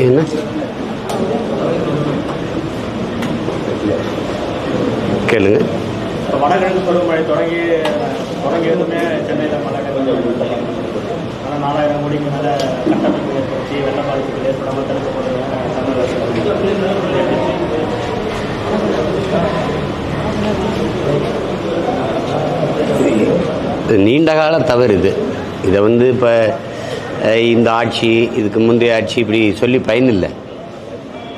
என்ன கேளுங்க. வடகிழக்கு பருவமழை தொடங்கியதுமே சென்னையில் மழை ஆனால் 4000 கோடிக்கு மேலே கட்டமைப்பு ஏற்படுத்தி வெள்ள பாதிப்புகள் ஏற்படாமல் தடுக்கப்படுவது நீண்ட கால தவறு இது. இதை இப்போ இந்த ஆட்சி, இதுக்கு முந்தைய ஆட்சி இப்படி சொல்லி பயனில்லை.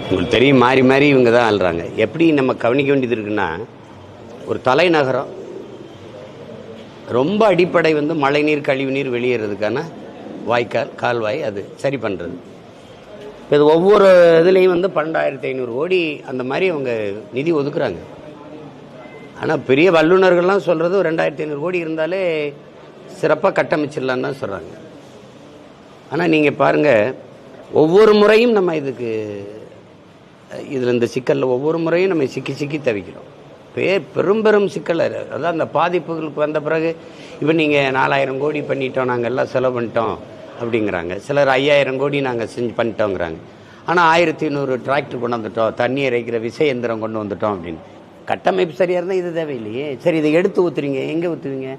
உங்களுக்கு தெரியும், மாறி மாறி இவங்க தான் ஆள்றாங்க. எப்படி நம்ம கவனிக்க வேண்டியது இருக்குன்னா, ஒரு தலைநகரம் ரொம்ப அடிப்படை மழைநீர் கழிவுநீர் வெளியேறதுக்கான வாய்க்கால், கால்வாய், அது சரி பண்ணுறது. இது ஒவ்வொரு இதுலேயும் 12,500 கோடி அந்த மாதிரி அவங்க நிதி ஒதுக்குறாங்க. ஆனால் பெரிய வல்லுநர்கள்லாம் சொல்கிறது 2,500 கோடி இருந்தாலே சிறப்பாக கட்டமைச்சிடலான்னு தான் சொல்கிறாங்க. ஆனால் நீங்கள் பாருங்கள், ஒவ்வொரு முறையும் நம்ம இதில் இந்த சிக்கலில் ஒவ்வொரு முறையும் நம்ம சிக்கி சிக்கி தவிக்கிறோம். பெரும் சிக்கல். அதான் அந்த பாதிப்புகளுக்கு வந்த பிறகு இப்போ நீங்கள் 4,000 கோடி பண்ணிட்டோம், நாங்கள் எல்லாம் செலவு பண்ணிட்டோம் அப்படிங்கிறாங்க. சிலர் 5,000 கோடி நாங்கள் செஞ்சு பண்ணிட்டோங்கிறாங்க. ஆனால் 1,200 டிராக்டர் கொண்டு வந்துட்டோம், தண்ணி இறைக்கிற விசை எந்திரம் கொண்டு வந்துட்டோம் அப்படின்னு. கட்டமைப்பு சரியாக இருந்தால் இது தேவையில்லையே. சரி, இதை எடுத்து ஊற்றுறீங்க, எங்கே ஊற்றுவீங்க?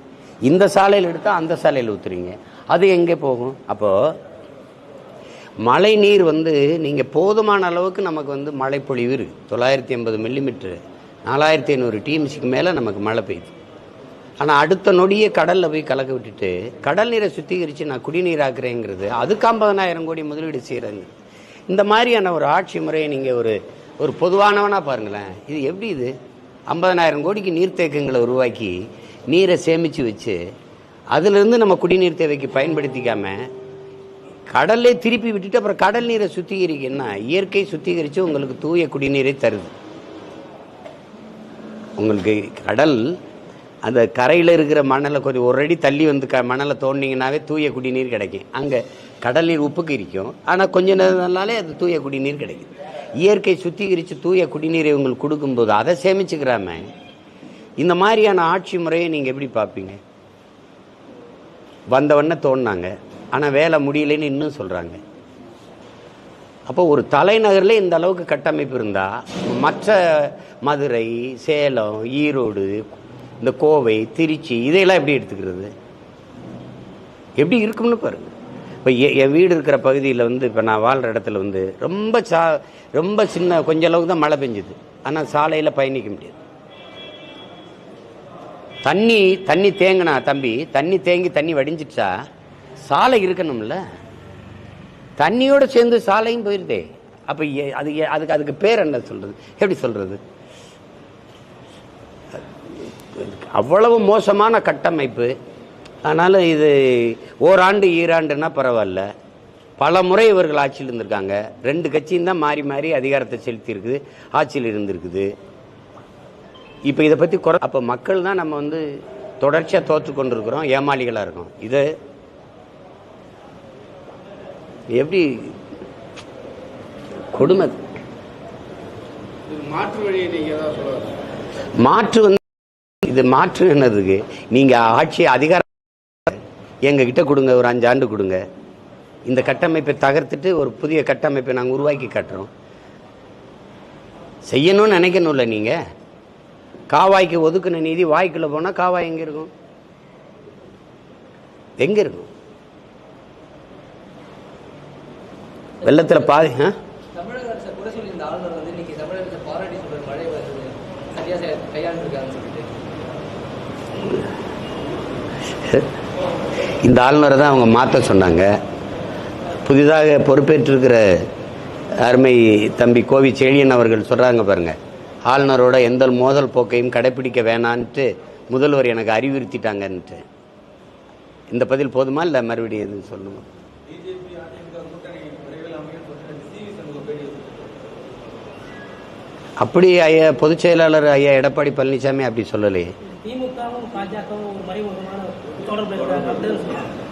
இந்த சாலையில் எடுத்தால் அந்த சாலையில் ஊற்றுறீங்க, அது எங்கே போகும்? அப்போது மழை நீர் நீங்கள் போதுமான அளவுக்கு நமக்கு மழை பொழிவு இருக்குது. 980 மில்லிமீட்டரு, 4,500 டிஎம்சிக்கு மேலே நமக்கு மழை பெய்யுது. ஆனால் அடுத்த நொடியே கடலில் போய் கலக்க விட்டுட்டு கடல் நீரை சுத்திகரித்து நான் குடிநீர் ஆக்குறேங்கிறது, அதுக்கு 50,000 கோடி முதலீடு செய்கிறாங்க. இந்த மாதிரியான ஒரு ஆட்சி முறையை நீங்கள் ஒரு பொதுவானவனாக பாருங்களேன். இது எப்படி? இது 50,000 கோடிக்கு நீர்த்தேக்கங்களை உருவாக்கி நீரை சேமித்து வச்சு அதிலிருந்து நம்ம குடிநீர் தேவைக்கு பயன்படுத்திக்காமல் கடல்லே திருப்பி விட்டுட்டு அப்புறம் கடல் நீரை சுத்திகரிக்கன்னா, இயற்கை சுத்திகரித்து உங்களுக்கு தூய குடிநீரை தருது. உங்களுக்கு கடல் அந்த கரையில் இருக்கிற மணலை கொஞ்சம் ஒரு அடி தள்ளி மணலை தோண்டிங்கன்னாவே தூய குடிநீர் கிடைக்கும். அங்கே கடல் நீர் உப்புக்கு இருக்கும், ஆனால் கொஞ்ச நேரம்னாலே அது தூய குடிநீர் கிடைக்கும். இயற்கை சுத்திகரித்து தூய குடிநீரை உங்களுக்கு கொடுக்கும்போது அதை சேமிச்சுக்கிறாம இந்த மாதிரியான ஆட்சி முறையை நீங்கள் எப்படி பார்ப்பீங்க? வந்தவொடனே தோண்டினாங்க, ஆனால் வேலை முடியலைன்னு இன்னும் சொல்கிறாங்க. அப்போ ஒரு தலைநகரில் இந்த அளவுக்கு கட்டமைப்பு இருந்தால் மற்ற மதுரை, சேலம், ஈரோடு, இந்த கோவை, திருச்சி இதையெல்லாம் எப்படி எடுத்துக்கிறது? எப்படி இருக்கும்னு பாருங்கள். இப்போ என் வீடு இருக்கிற பகுதியில் இப்போ நான் வாழ்கிற இடத்துல ரொம்ப சின்ன கொஞ்சம் அளவுக்கு தான் மழை பெஞ்சுது. ஆனால் சாலையில் பயணிக்க முடியாது. தண்ணி தேங்கினா தம்பி, தண்ணி வடிஞ்சிட்டா சாலை இருக்கணும்ல. தண்ணியோடு சேர்ந்து சாலையும் போயிருதே. அப்போ அதுக்கு பேர் என்ன சொல்கிறது? எப்படி சொல்கிறது? அவ்வளவு மோசமான கட்டமைப்பு. அதனால் இது ஓராண்டு ஈராண்டுன்னா பரவாயில்ல, பல முறை இவர்கள் ஆட்சியில் இருந்திருக்காங்க. 2 கட்சியும் தான் மாறி மாறி அதிகாரத்தை செலுத்தி இருக்குது, ஆட்சியில் இருந்திருக்குது. இப்போ இதை பற்றி அப்போ மக்கள் தான் நம்ம தொடர்ச்சியாக தோற்று கொண்டிருக்கிறோம், ஏமாளிகளாக இருக்கோம். இது எப்படி கொடுமை? மாற்று வழியை நீங்கள் தான் சொல்ல மாற்று இது மாற்று என்னதுக்கு? நீங்கள் ஆட்சி அதிகாரம் எங்ககிட்ட கொடுங்க, ஒரு 5 ஆண்டு கொடுங்க, இந்த கட்டமைப்பை தகர்த்துட்டு ஒரு புதிய கட்டமைப்பை நாங்கள் உருவாக்கி காட்டுறோம். செய்யணும்னு நினைக்கணும்ல. நீங்கள் காவாய்க்கு ஒதுக்குன நிதி வாய்க்குள்ள போனால் காவாய் எங்கே இருக்கும்? எங்கே இருக்கும்? வெள்ளத்தில் பாதி. தமிழக அரசு கூட சொல்லி இந்த ஆளுநர் இன்னைக்கு தமிழகத்தை பாராட்டி சொல்ற மழை வருது, சரியா கையாண்டுருக்காங்கன்னு சொல்லிட்டு இந்த ஆளுநரை தான் அவங்க மாற்ற சொன்னாங்க. புதிதாக பொறுப்பேற்றிருக்கிற அருமை தம்பி கோவி செழியன் அவர்கள் சொல்கிறாங்க பாருங்கள், ஆளுநரோட எந்த மோதல் போக்கையும் கடைப்பிடிக்க வேணான்ட்டு முதல்வர் எனக்கு அறிவுறுத்திட்டாங்கன்ட்டு. இந்த பதில் போதுமா இல்லை மறுபடியும் எதுவும் சொல்லணும்? அப்படி ஐயா பொதுச் செயலாளர் ஐயா எடப்பாடி பழனிசாமி அப்படி சொல்லலையே.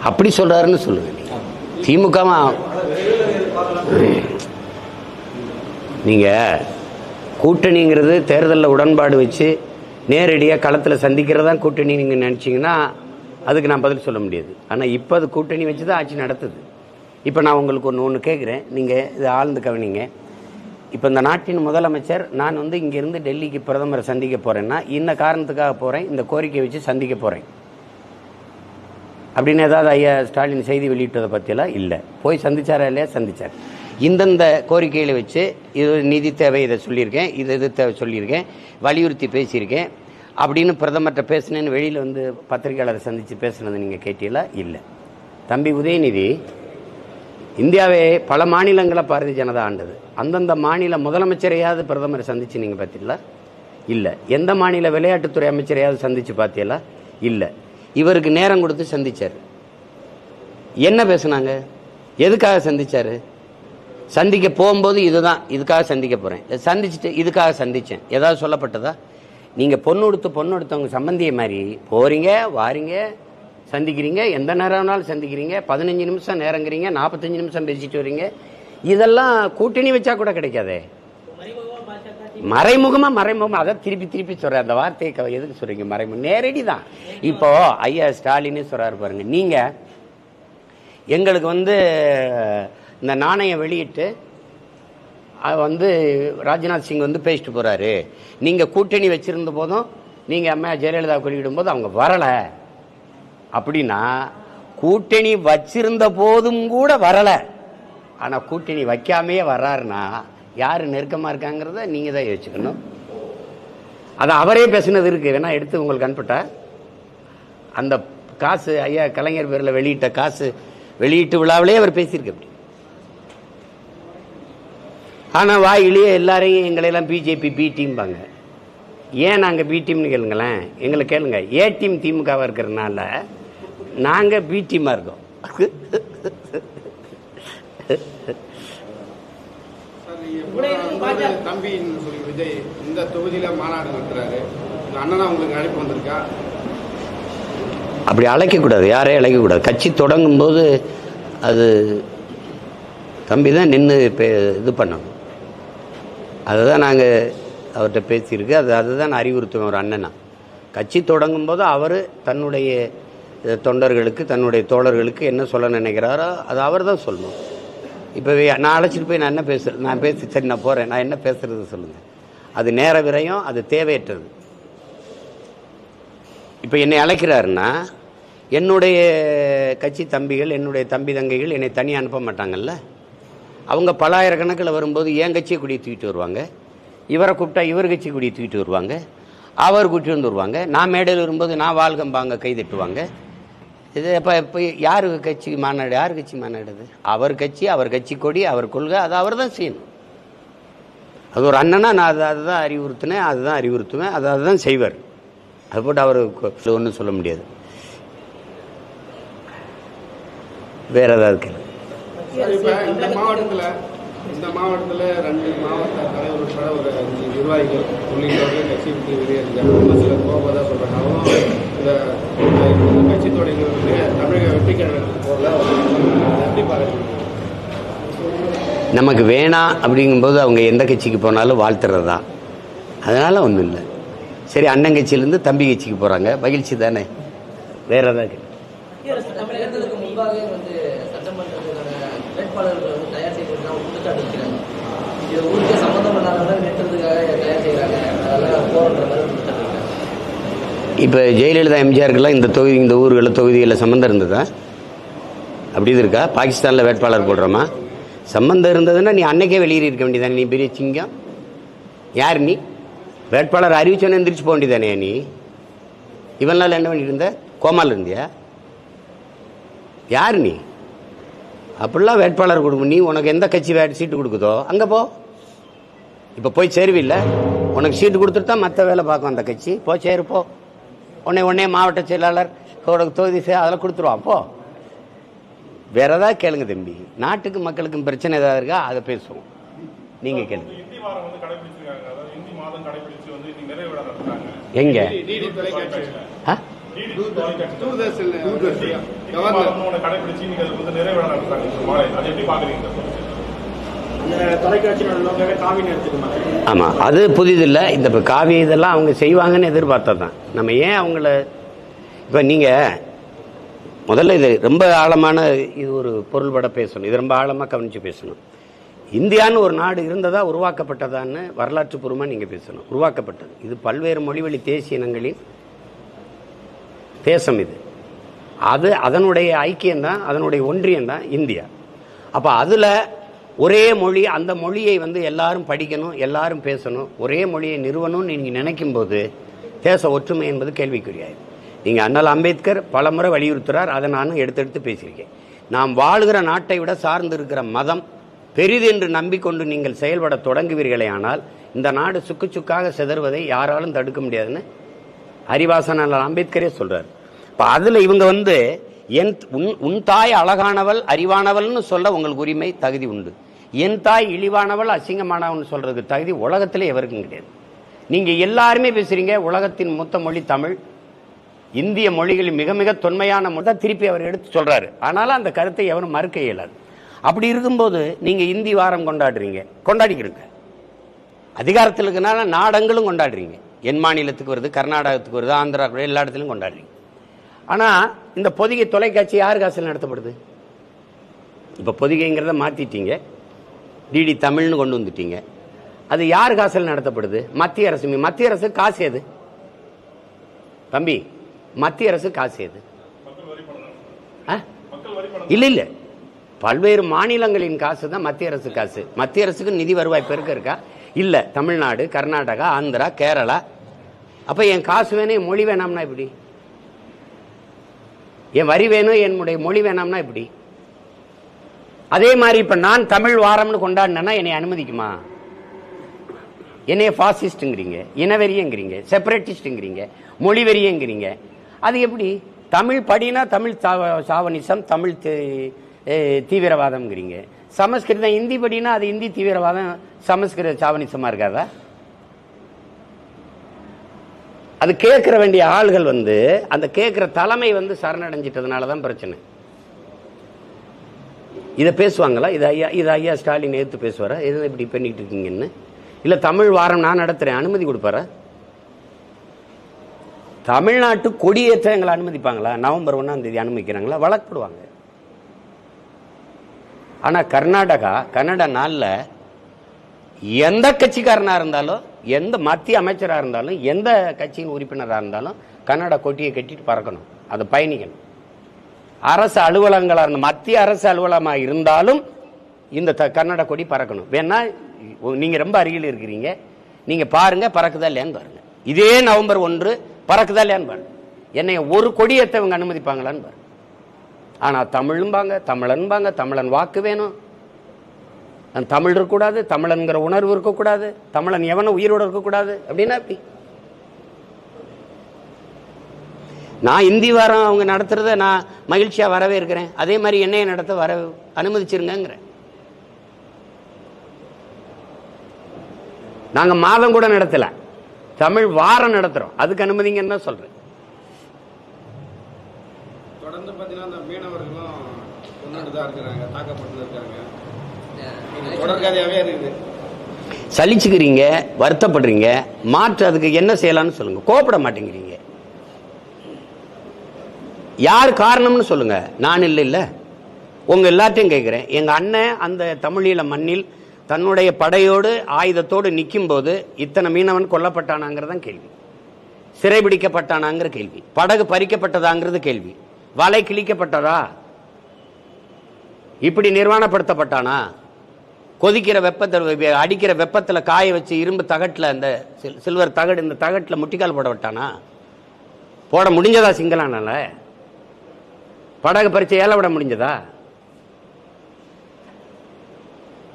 அப்படி சொல்றாருன்னு சொல்லுங்க. திமுக நீங்கள் கூட்டணிங்கிறது தேர்தலில் உடன்பாடு வச்சு நேரடியாக களத்தில் சந்திக்கிறதா கூட்டணி நீங்கள் நினச்சிங்கன்னா அதுக்கு நான் பதில் சொல்ல முடியாது. ஆனால் இப்போ அது கூட்டணி வச்சு தான் ஆட்சி நடத்துது. இப்போ நான் உங்களுக்கு ஒன்று கேட்குறேன், நீங்கள் இது ஆழ்ந்து கவனிங்க. இப்போ இந்த நாட்டின் முதலமைச்சர் நான் இங்கேருந்து டெல்லிக்கு பிரதமரை சந்திக்க போகிறேன்னா இந்த காரணத்துக்காக போகிறேன், இந்த கோரிக்கையை வச்சு சந்திக்க போகிறேன் அப்படின்னு ஏதாவது ஐயா ஸ்டாலின் செய்தி வெளியிட்டதை பற்றியெல்லாம் இல்லை. போய் சந்திச்சாரா இல்லையா? சந்திச்சார். இந்தந்த கோரிக்கைகளை வச்சு இது நிதி தேவை இதை சொல்லியிருக்கேன், இது தேவை சொல்லியிருக்கேன், வலியுறுத்தி பேசியிருக்கேன் அப்படின்னு பிரதமர்கிட்ட பேசினேன்னு வெளியில் பத்திரிகையாளரை சந்தித்து பேசுனது நீங்கள் கேட்டீங்களா? இல்லை. தம்பி உதயநிதி இந்தியாவே பல மாநிலங்களை பாரதிய ஜனதா ஆண்டது. அந்தந்த மாநில முதலமைச்சரையாவது பிரதமரை சந்தித்து நீங்கள் பார்த்தீங்களா? இல்லை. எந்த மாநில விளையாட்டுத்துறை அமைச்சரையாவது சந்தித்து பார்த்தீங்களா? இல்லை. இவருக்கு நேரம் கொடுத்து சந்திச்சார். என்ன பேசுனாங்க? எதுக்காக சந்திச்சாரு? சந்திக்க போகும்போது இதுதான், இதுக்காக சந்திக்க போகிறேன், சந்திச்சுட்டு இதுக்காக சந்தித்தேன், ஏதாவது சொல்லப்பட்டதா? நீங்கள் பொண்ணு எடுத்தவங்க சம்பந்தியை மாதிரி போகிறீங்க, வாரீங்க, சந்திக்கிறீங்க, எந்த நேரம்னாலும் சந்திக்கிறீங்க, 15 நிமிஷம் நேரங்கிறீங்க, 45 நிமிஷம் பேசிட்டு வரீங்க. இதெல்லாம் கூட்டணி வச்சா கூட கிடைக்காதே. மறைமுகமா அதை திருப்பி சொல்கிறேன். அந்த வார்த்தையை எதுக்கு சொல்கிறீங்க? மறைமுகம் நேரடி தான். இப்போ ஐயா ஸ்டாலின்னு சொல்கிறாரு பாருங்க, நீங்கள் எங்களுக்கு இந்த நாணயம் வெளியிட்டு ராஜ்நாத் சிங் பேசிட்டு போகிறாரு, நீங்கள் கூட்டணி வச்சிருந்த போதும் நீங்கள் அம்மா ஜெயலலிதா வெளியிடும் போது அவங்க வரலை அப்படின்னா, கூட்டணி வச்சிருந்த போதும் கூட வரலை, ஆனால் கூட்டணி வைக்காமையே வர்றாருன்னா யார் நெருக்கமாக இருக்காங்கிறத நீங்கள் தான் யோசிச்சுக்கணும். அதை அவரே பேசுனது இருக்கு, வேணா எடுத்து உங்களுக்கு அனுப்பிட்டா. அந்த காசு ஐயா கலைஞர் பேரில் வெளியிட்ட காசு வெளியீட்டு விழாவிலே அவர் பேசியிருக்கு அப்படி. ஆனால் வாயிலேயே எல்லாரையும் எங்களையெல்லாம் பிஜேபி பி டீம்பாங்க. ஏன் நாங்கள் பி டீம்னு கேளுங்களேன், எங்களை கேளுங்க. ஏ டீம் திமுகவாக இருக்கிறதுனால நாங்கள் பி டீமாக இருக்கோம். தம்பின்னு சொல்லி விஜய் இந்த தொகுதியில மாநாடு நடத்துறாரு, அண்ணனா உங்களுக்கு அழைப்பு வந்திருக்கா? அப்படி அழைக்கக்கூடாது, யாரையும் அழைக்கக்கூடாது. கட்சி தொடங்கும் போது அது தம்பி தான் நின்று இது பண்ணணும். அதுதான் நாங்கள் அவர்கிட்ட பேசியிருக்கு. அதுதான் அறிவுறுத்துவோம். ஒரு அண்ணனா கட்சி தொடங்கும் போது அவர் தன்னுடைய தொண்டர்களுக்கு தன்னுடைய தோழர்களுக்கு என்ன சொல்ல நினைக்கிறாரோ அது அவர் தான் சொல்லணும். இப்போ நான் அழைச்சிட்டு போய் நான் என்ன பேசுறது, நான் பேசி சரி நான் போகிறேன், நான் என்ன பேசுறது சொல்லுங்கள். அது நேர விரயம், அது தேவையற்றது. இப்போ என்னை அழைக்கிறாருன்னா என்னுடைய கட்சி தம்பிகள், என்னுடைய தம்பி தங்கைகள் என்னை தனியாக அனுப்ப மாட்டாங்கல்ல. அவங்க பலாயிரக்கணக்கில் வரும்போது என் கட்சியை கூடிய தூக்கிட்டு வருவாங்க, இவரை கூப்பிட்டா இவர் கட்சி கூடிய தூக்கிட்டு வருவாங்க, அவர் கூட்டிட்டு வந்து வருவாங்க. நான் மேடையில் வரும்போது நான் வாழ்கம்பாங்க கை தட்டுவாங்க. இது இப்போ யார் கட்சி மாநாடு, யார் கட்சி மாநாடு? அது அவர் கட்சி, அவர் கட்சி கொடி, அவர் கொள்கை, அது அவர் தான் செய்யணும். அது ஒரு அண்ணனா நான் அதுதான் அறிவுறுத்தினேன், அதுதான் அறிவுறுத்துவேன், அதுதான் செய்வார். அது போட்டு அவர் ஒன்றும் சொல்ல முடியாது. வேற ஏதாவது கேள்வி? இந்த மாவட்டத்தில் 2 மாவட்ட தலைவர் உட்பட ஒரு 5 நிர்வாகிகள் உள்ளிட்டவர்கள் கட்சி விட்டு வெளியேறாங்க. சில கோபம் தான் சொல்றாங்க. அவரும் இந்த கட்சி தொடங்கிய தமிழக வெற்றி கழகத்துக்கு போகல, எப்படி பார்க்குறீங்க? நமக்கு வேணாம் அப்படிங்கும்போது அவங்க எந்த கட்சிக்கு போனாலும் வாழ்த்துறது தான், அதனால ஒன்றும் இல்லை. சரி, அண்ணன் கட்சியிலேருந்து தம்பி கட்சிக்கு போகிறாங்க, மகிழ்ச்சி தானே. வேற ஏதாவது தமிழகத்துக்கு முன்பாகவே சட்டமன்றத்துக்கான வேட்பாளர்கள் தயார் செய்யறதுக்கு குற்றச்சாட்டு வைக்கிறாங்க. இது ஊருக்கு சம்மந்தம் பண்ணாத நிறுத்துறதுக்காக தயார் செய்யறாங்க, அதெல்லாம் போராடுற மாதிரி குற்றச்சாட்டு வைக்கிறாங்க. இப்போ ஜெயலலிதா எம்ஜிஆருக்கெல்லாம் இந்த ஊர்களில் தொகுதிகளில் சம்மந்தம் இருந்ததா? அப்படி இது இருக்கா? பாகிஸ்தானில் வேட்பாளர் போடுறோமா? சம்மந்தம் இருந்ததுன்னா நீ அன்னைக்கே வெளியேறி இருக்க வேண்டியதானே. நீ பெரிய சிங்கம் யார்? நீ வேட்பாளர் அறிவிச்சோன்னு எந்திரிச்சு போக வேண்டியதானே. நீ இவனால என்ன பண்ணிட்டு இருந்த? கோமாவில் இருந்தியா? யார் நீ? அப்படிலாம் வேட்பாளர் கொடுக்கும். நீ உனக்கு எந்த கட்சி சீட்டு கொடுக்குதோ அங்கே போ. இப்போ போய் சேருவில்லை, உனக்கு சீட்டு கொடுத்துட்டு தான் மற்ற வேலை பார்க்கும் அந்த கட்சி. போய் சேருப்போ. உடனே மாவட்ட செயலாளர் தொகுதி அதெல்லாம் கொடுத்துருவான். போ. வேற ஏதாவது கேளுங்க தம்பி. நாட்டுக்கு மக்களுக்கும் பிரச்சனை ஏதாவது இருக்கா அதை பேசுவோம். நீங்கள் கேளுங்க. எங்க தொலைக்காட்சியோட லோகோவே காவின்னு எடுத்துக்கோங்க. ஆமாம், அது புதிதில்லை. இந்த இப்போ காவி இதெல்லாம் அவங்க செய்வாங்கன்னு எதிர்பார்த்தது தான். நம்ம ஏன் அவங்கள இப்போ நீங்கள் முதல்ல இது ரொம்ப ஆழமான இது ஒரு பொருள்பட பேசணும். இது ரொம்ப ஆழமாக கவனித்து பேசணும். இந்தியான்னு ஒரு நாடு இருந்ததா உருவாக்கப்பட்டதான்னு வரலாற்று பூர்வமாக நீங்கள் பேசணும். உருவாக்கப்பட்டது. இது பல்வேறு மொழிவழி தேசிய இனங்களின் தேசம். இது அதனுடைய ஐக்கியம்தான், அதனுடைய ஒன்றியம்தான் இந்தியா. அப்போ அதில் ஒரே மொழி, அந்த மொழியை எல்லாரும் படிக்கணும், எல்லாரும் பேசணும், ஒரே மொழியை நிறுவணும்னு நீங்கள் நினைக்கும் போது தேச ஒற்றுமை என்பது கேள்விக்குரியாயிரு. நீங்கள் அண்ணல் அம்பேத்கர் பல முறை வலியுறுத்துறார், அதை நானும் எடுத்து பேசியிருக்கேன். நாம் வாழ்கிற நாட்டை விட சார்ந்து இருக்கிற மதம் பெரிது என்று நம்பிக்கொண்டு நீங்கள் செயல்பட தொடங்குவீர்களே ஆனால் இந்த நாடு சுக்கு சுக்காக சிதறுவதை யாராலும் தடுக்க முடியாதுன்னு அறிவாசன் அண்ணல் அம்பேத்கரே சொல்றார். இப்போ அதில் இவங்க உன் தாய் அழகானவள் அறிவானவள்னு சொல்ல உங்களுக்கு உரிமை தகுதி உண்டு. என் தாய் இழிவானவள் அசிங்கமானவள்னு சொல்றதுக்கு தகுதி உலகத்திலே எவருக்கும் கிடையாது. நீங்க எல்லாருமே பேசுறீங்க உலகத்தின் மூத்த மொழி தமிழ், இந்திய மொழிகளில் மிக மிக தொன்மையான மொழி திருப்பி அவர் எடுத்து சொல்றாரு. ஆனாலும் அந்த கருத்தை எவரும் மறுக்க இயலாது. அப்படி இருக்கும்போது நீங்க இந்தி வாரம் கொண்டாடிக்கிறீங்க, அதிகாரத்தில் இருக்கனால நாடங்களும் கொண்டாடுறீங்க. என் மாநிலத்துக்கு வருது, கர்நாடகத்துக்கு வருது, ஆந்திரா எல்லா இடத்துலையும் கொண்டாடுறீங்க. ஆனால் இந்த பொதிகை தொலைக்காட்சி யார் காசில் நடத்தப்படுது? இப்போ பொதிகைங்கிறத மாற்றிட்டீங்க, டிடி தமிழ்னு கொண்டு வந்துட்டீங்க. அது யார் காசில் நடத்தப்படுது? மத்திய அரசு. மத்திய அரசு காசு எது தம்பி? மத்திய அரசு காசு எது? இல்லை இல்லை, பல்வேறு மாநிலங்களின் காசு தான் மத்திய அரசு காசு. மத்திய அரசுக்கு நிதி வருவாய் பெருக்க இருக்கா? இல்லை. தமிழ்நாடு, கர்நாடகா, ஆந்திரா, கேரளா. அப்போ என் காசு வேணும், என் மொழி வேணாம்னா இப்படி? என் வரி வேணும், என்னுடைய மொழி வேணாம்னா இப்படி? அதே மாதிரி இப்ப நான் தமிழ் வாரம்னு கொண்டாடினா என்னை அனுமதிக்குமா? என்னைய பாசிஸ்ட்ங்கிறீங்க, இனவெறியங்கிறீங்க, செப்பரேட்டிஸ்ட்ங்கிறீங்க, மொழி வெறியங்கிறீங்க. அது எப்படி? தமிழ் படினா தமிழ் சாவனிசம், தமிழ் தீவிரவாதம்ங்கிறீங்க. சமஸ்கிருதம் ஹிந்தி படினா அது இந்தி தீவிரவாதம், சமஸ்கிருத சாவனிசமா இருக்காதா? அது கேட்கிற வேண்டிய ஆள்கள் அந்த கேட்கிற தலைமை சரணடைஞ்சிட்டதுனால தான் பிரச்சனை. இதை பேசுவாங்களா? இது ஐயா ஸ்டாலின் எடுத்து பேசுவாரா? எது இப்படி பண்ணிட்டு இருக்கீங்கன்னு? இல்லை தமிழ் வாரம் நான் நடத்துறேன் அனுமதி கொடுப்பாரா? தமிழ்நாட்டு கொடியேற்ற எங்களை அனுமதிப்பாங்களா? நவம்பர் 1ஆம் தேதி அனுமதிக்கிறாங்களா? வழக்கப்படுவாங்க. ஆனால் கன்னட நாளில் எந்த கட்சிக்காரனாக இருந்தாலும், எந்த மத்திய அமைச்சராக இருந்தாலும், எந்த கட்சியின் உறுப்பினராக இருந்தாலும் கன்னட கொட்டியை கட்டிட்டு பறக்கணும், அதை பயணிக்கணும். அரசு அலுவலகங்களாக இருந்த மத்திய அரசு அலுவலகமாக இருந்தாலும் இந்த கன்னட கொடி பறக்கணும். வேணா நீங்க ரொம்ப அருகில் இருக்கிறீங்க, நீங்க பாருங்க பறக்குதா இல்லையான்னு பாருங்க. இதே நவம்பர் 1 பறக்குதா இல்லையான்னு பாருங்க. என்னை ஒரு கொடியத்தை இவங்க அனுமதிப்பாங்களான்னு பாருங்க. ஆனா தமிழும்பாங்க, தமிழன்பாங்க, தமிழன் வாக்கு வேணும், தமிழ் இருக்கக்கூடாது, தமிழன்கிற உணர்வு இருக்கக்கூடாது, தமிழன் எவனும் உயிரோடு இருக்கக்கூடாது. அப்படின்னா எப்படி? நான் இந்தி வாரம் அவங்க நடத்துறத நான் மகிழ்ச்சியா வரவே இருக்கிறேன். அதே மாதிரி என்னைய நடத்த வர அனுமதிச்சிருங்கிறேன். நாங்க மாதம் கூட நடத்தல, தமிழ் வாரம் நடத்துறோம், அதுக்கு அனுமதிங்கன்னு தான் சொல்றேன். தொடர்ந்து பாத்தீங்கன்னா அந்த மீனவர்களும் கொண்டாடுதான் இருக்கிறாங்க, தாக்கப்பட்டு இருக்காங்க, தொடர்கதையாவே இருக்குது. சலிச்சுக்கிறீங்க, வருத்தப்படுறீங்க, மாற்று அதுக்கு என்ன செய்யலாம்னு சொல்லுங்க. கோபப்பட மாட்டேங்கிறீங்க. யார் காரணம்னு சொல்லுங்க. நான் இல்ல உங்க எல்லாத்தையும் கேட்கிறேன். எங்க அண்ணன் அந்த தமிழீழ மண்ணில் தன்னுடைய படையோடு ஆயுதத்தோடு நிற்கும் போது இத்தனை மீனவன் கொல்லப்பட்டானாங்கிறதான் கேள்வி, சிறைபிடிக்கப்பட்டானாங்கிற கேள்வி, படகு பறிக்கப்பட்டதாங்கிறது கேள்வி, வலை கிழிக்கப்பட்டதா, இப்படி நிர்வாணப்படுத்தப்பட்டானா, கொதிக்கிற வெப்பத்தில் அடிக்கிற வெப்பத்தில் காய வச்சு இரும்பு தகட்டில் அந்த சில்வர் தகடு இந்த தகட்டில் முட்டிக்கால் போட விட்டானா? போட முடிஞ்சதா? சிங்களானால படகு பறிச்சு ஏல விட முடிஞ்சதா?